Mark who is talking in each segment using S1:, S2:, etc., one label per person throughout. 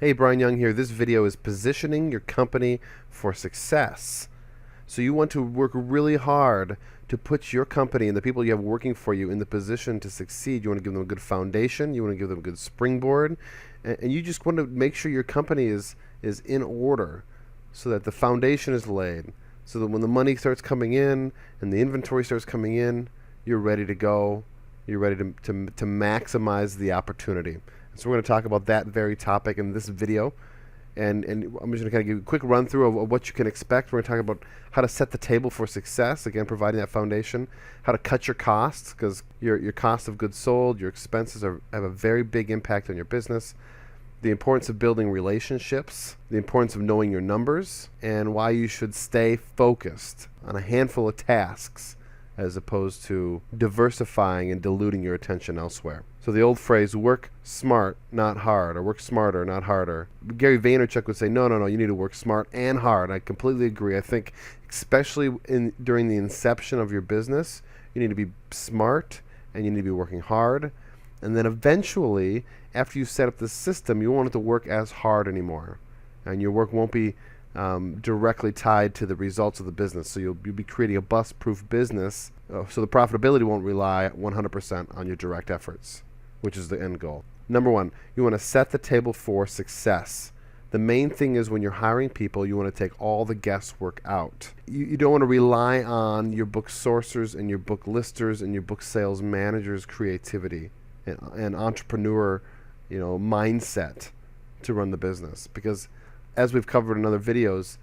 S1: Hey, Brian Young here. This video is positioning your company for success. So you want to work really hard to put your company and the people you have working for you in the position to succeed. You want to give them a good foundation. You want to give them a good springboard. And you just want to make sure your company is in order so that the foundation is laid. So that when the money starts coming in and the inventory starts coming in, you're ready to go. You're ready to maximize the opportunity. So we're going to talk about that very topic in this video. And I'm just going to kind of give you a quick run through of what you can expect. We're going to talk about how to set the table for success, again, providing that foundation, how to cut your costs, because your cost of goods sold, your expenses have a very big impact on your business, the importance of building relationships, the importance of knowing your numbers, and why you should stay focused on a handful of tasks as opposed to diversifying and diluting your attention elsewhere. So the old phrase, work smart, not hard, or work smarter, not harder. Gary Vaynerchuk would say, no, you need to work smart and hard. I completely agree. I think especially during the inception of your business, you need to be smart and you need to be working hard. And then eventually, after you set up the system, you won't want it to work as hard anymore. And your work won't be directly tied to the results of the business. So you'll be creating a bust-proof business, so the profitability won't rely 100% on your direct efforts, which is the end goal. Number one, you want to set the table for success. The main thing is when you're hiring people, you want to take all the guesswork out. You don't want to rely on your book sourcers and your book listers and your book sales managers' creativity and entrepreneur, mindset to run the business, because as we've covered in other videos,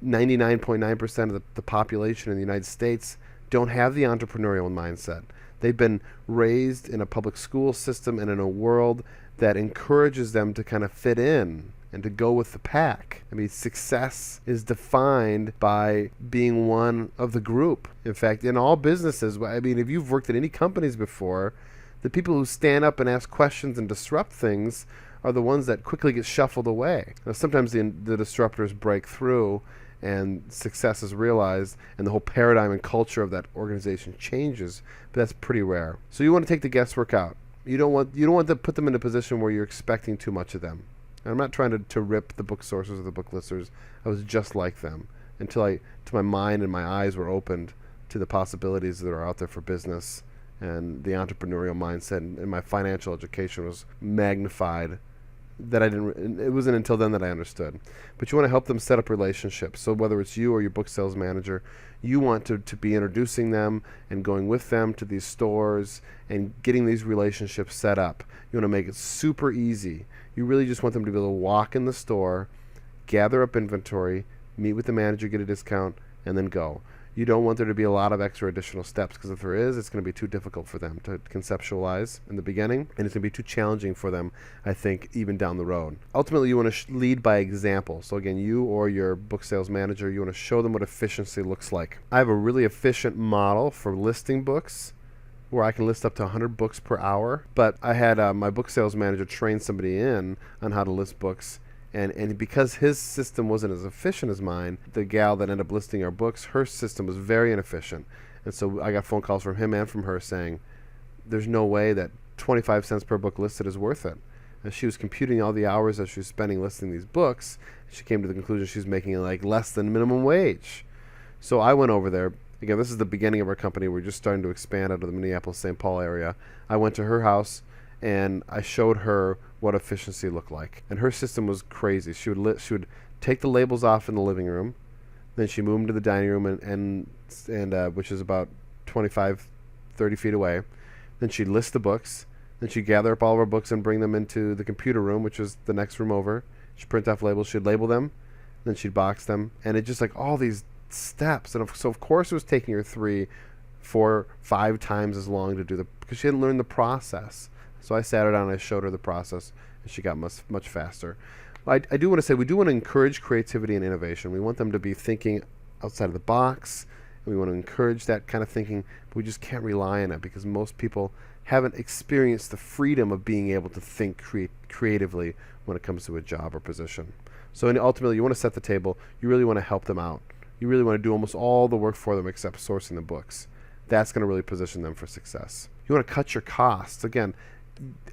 S1: 99.9% of the population in the United States don't have the entrepreneurial mindset. They've been raised in a public school system and in a world that encourages them to kind of fit in and to go with the pack. I mean, success is defined by being one of the group. In fact, in all businesses, I mean, if you've worked at any companies before, the people who stand up and ask questions and disrupt things are the ones that quickly get shuffled away. Now, sometimes the disruptors break through and success is realized and the whole paradigm and culture of that organization changes, but that's pretty rare. So you want to take the guesswork out. You don't want to put them in a position where you're expecting too much of them. And I'm not trying to rip the book sources or the book listers. I was just like them until my mind and my eyes were opened to the possibilities that are out there for business, and the entrepreneurial mindset and my financial education was magnified. It wasn't until then that I understood. But you want to help them set up relationships. So whether it's you or your book sales manager, you want to be introducing them and going with them to these stores and getting these relationships set up. You want to make it super easy. You really just want them to be able to walk in the store, gather up inventory, meet with the manager, get a discount, and then go. You don't want there to be a lot of extra additional steps, because if there is, it's going to be too difficult for them to conceptualize in the beginning, and it's going to be too challenging for them, I think, even down the road. Ultimately, you want to lead by example. So again, you or your book sales manager, you want to show them what efficiency looks like. I have a really efficient model for listing books where I can list up to 100 books per hour, but I had my book sales manager train somebody in on how to list books. And because his system wasn't as efficient as mine, the gal that ended up listing our books, her system was very inefficient. And so I got phone calls from him and from her saying, there's no way that 25 cents per book listed is worth it. And she was computing all the hours that she was spending listing these books. She came to the conclusion she was making like less than minimum wage. So I went over there. Again, this is the beginning of our company. We're just starting to expand out of the Minneapolis-St. Paul area. I went to her house and I showed her what efficiency looked like. And her system was crazy. She would take the labels off in the living room, then she moved them to the dining room, and which is about 25, 30 feet away. Then she'd list the books. Then she'd gather up all of our books and bring them into the computer room, which was the next room over. She'd print off labels. She'd label them. Then she'd box them. And it just like all these steps. And so of course it was taking her 3, 4, 5 times as long to do because she hadn't learned the process. So I sat her down and I showed her the process, and she got much faster. I do want to say we do want to encourage creativity and innovation. We want them to be thinking outside of the box, and we want to encourage that kind of thinking, but we just can't rely on it because most people haven't experienced the freedom of being able to think creatively when it comes to a job or position. So ultimately, you want to set the table. You really want to help them out. You really want to do almost all the work for them except sourcing the books. That's going to really position them for success. You want to cut your costs. Again,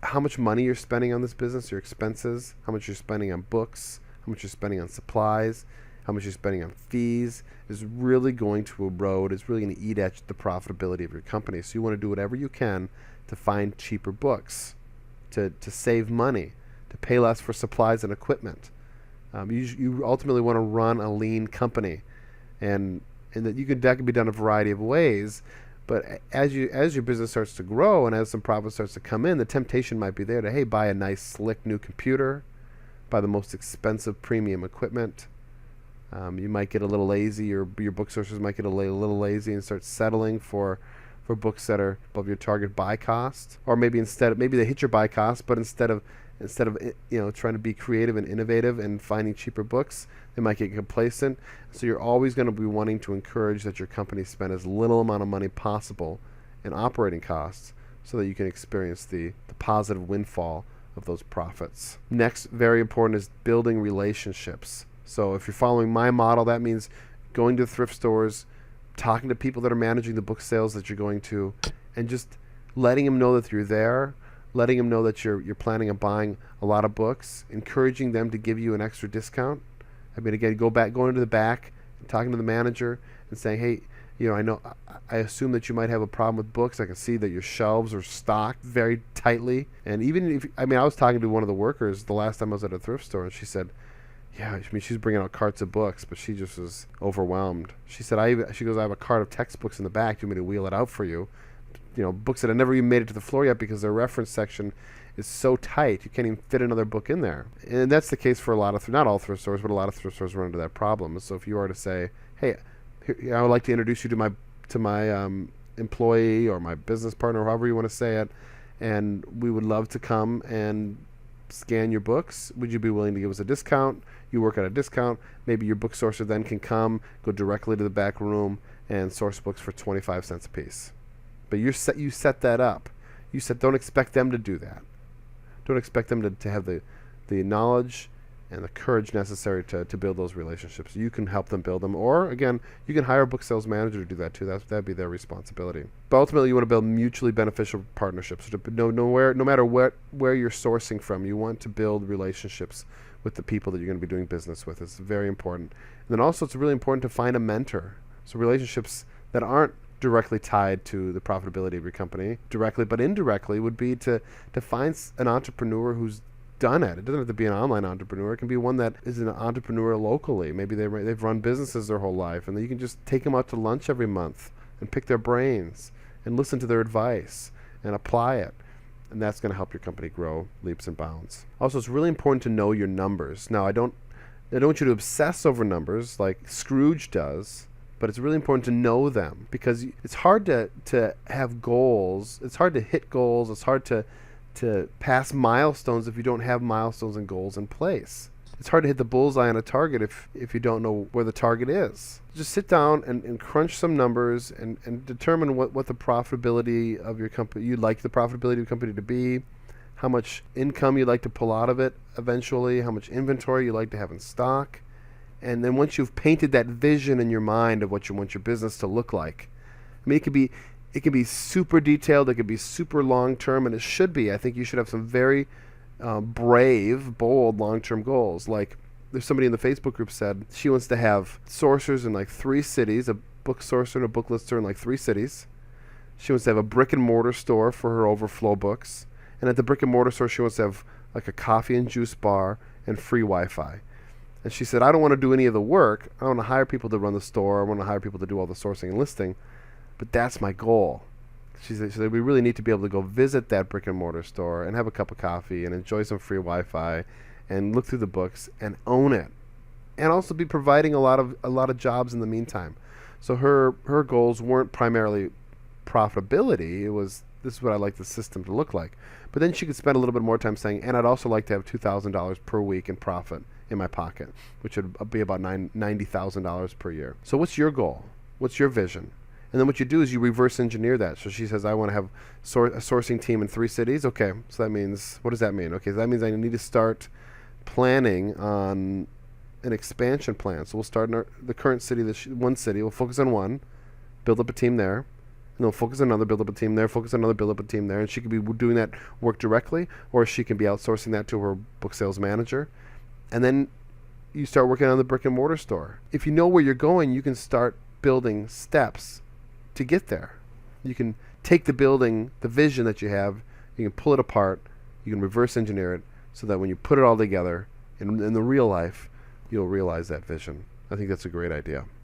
S1: how much money you're spending on this business, your expenses, how much you're spending on books, how much you're spending on supplies, how much you're spending on fees is really going to erode, it's really going to eat at the profitability of your company. So you want to do whatever you can to find cheaper books, to save money, to pay less for supplies and equipment. You ultimately want to run a lean company, and that can be done a variety of ways. But as your business starts to grow and as some profit starts to come in, the temptation might be there to, hey, buy a nice slick new computer, buy the most expensive premium equipment. You might get a little lazy, your book sources might get a little lazy and start settling for books that are above your target buy cost, or maybe they hit your buy cost, but instead of trying to be creative and innovative and finding cheaper books, they might get complacent. So you're always going to be wanting to encourage that your company spend as little amount of money possible in operating costs so that you can experience the positive windfall of those profits. Next, very important, is building relationships. So if you're following my model, that means going to thrift stores, talking to people that are managing the book sales that you're going to, and just letting them know that you're there, letting them know that you're planning on buying a lot of books, encouraging them to give you an extra discount. I mean, again, going into the back, talking to the manager and saying, hey, I assume that you might have a problem with books. I can see that your shelves are stocked very tightly. And even I was talking to one of the workers the last time I was at a thrift store, and she said, yeah, she's bringing out carts of books, but she just was overwhelmed. She said, I have a cart of textbooks in the back. Do you want me to wheel it out for you? Books that have never even made it to the floor yet because their reference section is so tight you can't even fit another book in there. And that's the case for a lot of not all thrift stores, but a lot of thrift stores run into that problem. So if you are to say, hey, I would like to introduce you to my employee or my business partner, or however you want to say it, and we would love to come and scan your books. Would you be willing to give us a discount? You work at a discount. Maybe your book sourcer then can go directly to the back room and source books for 25 cents a piece. But you set that up. Don't expect them to do that. Don't expect them to have the knowledge and the courage necessary to build those relationships. You can help them build them. Or, again, you can hire a book sales manager to do that too. That'd be their responsibility. But ultimately, you want to build mutually beneficial partnerships. No matter where you're sourcing from, you want to build relationships with the people that you're going to be doing business with. It's very important. And then also, it's really important to find a mentor. So relationships that aren't directly tied to the profitability of your company, directly but indirectly, would be to find an entrepreneur who's done it. It doesn't have to be an online entrepreneur. It can be one that is an entrepreneur locally. Maybe they've run businesses their whole life, and then you can just take them out to lunch every month and pick their brains and listen to their advice and apply it. And that's going to help your company grow leaps and bounds. Also, it's really important to know your numbers. Now, I don't want you to obsess over numbers like Scrooge does, but it's really important to know them, because it's hard to have goals. It's hard to hit goals. It's hard to pass milestones if you don't have milestones and goals in place. It's hard to hit the bullseye on a target if you don't know where the target is. Just sit down and crunch some numbers and determine what the profitability of your company, you'd like the profitability of your company to be, how much income you'd like to pull out of it eventually, how much inventory you'd like to have in stock. And then once you've painted that vision in your mind of what you want your business to look like, I mean, it can be super detailed, it can be super long-term, and it should be. I think you should have some very brave, bold, long-term goals. Like, there's somebody in the Facebook group said she wants to have sourcers in like 3 cities, a book sourcer and a book lister in like 3 cities. She wants to have a brick-and-mortar store for her overflow books. And at the brick-and-mortar store, she wants to have like a coffee and juice bar and free Wi-Fi. And she said, I don't want to do any of the work. I want to hire people to run the store. I want to hire people to do all the sourcing and listing. But that's my goal. She said, we really need to be able to go visit that brick and mortar store and have a cup of coffee and enjoy some free Wi-Fi and look through the books and own it. And also be providing a lot of jobs in the meantime. So her goals weren't primarily profitability. It was, this is what I'd like the system to look like. But then she could spend a little bit more time saying, and I'd also like to have $2,000 per week in profit in my pocket, which would be about $90,000 per year. So what's your goal? What's your vision? And then what you do is you reverse engineer that. So she says, I want to have a sourcing team in 3 cities. Okay, so that means, what does that mean? Okay, so that means I need to start planning on an expansion plan. So we'll start in the current city, one city. We'll focus on one, build up a team there. Focus on another build up a team there, focus on another build up a team there, and she could be doing that work directly, or she can be outsourcing that to her book sales manager. And then you start working on the brick and mortar store. If you know where you're going, you can start building steps to get there. You can take the building, the vision that you have, you can pull it apart, you can reverse engineer it, so that when you put it all together in the real life, you'll realize that vision. I think that's a great idea.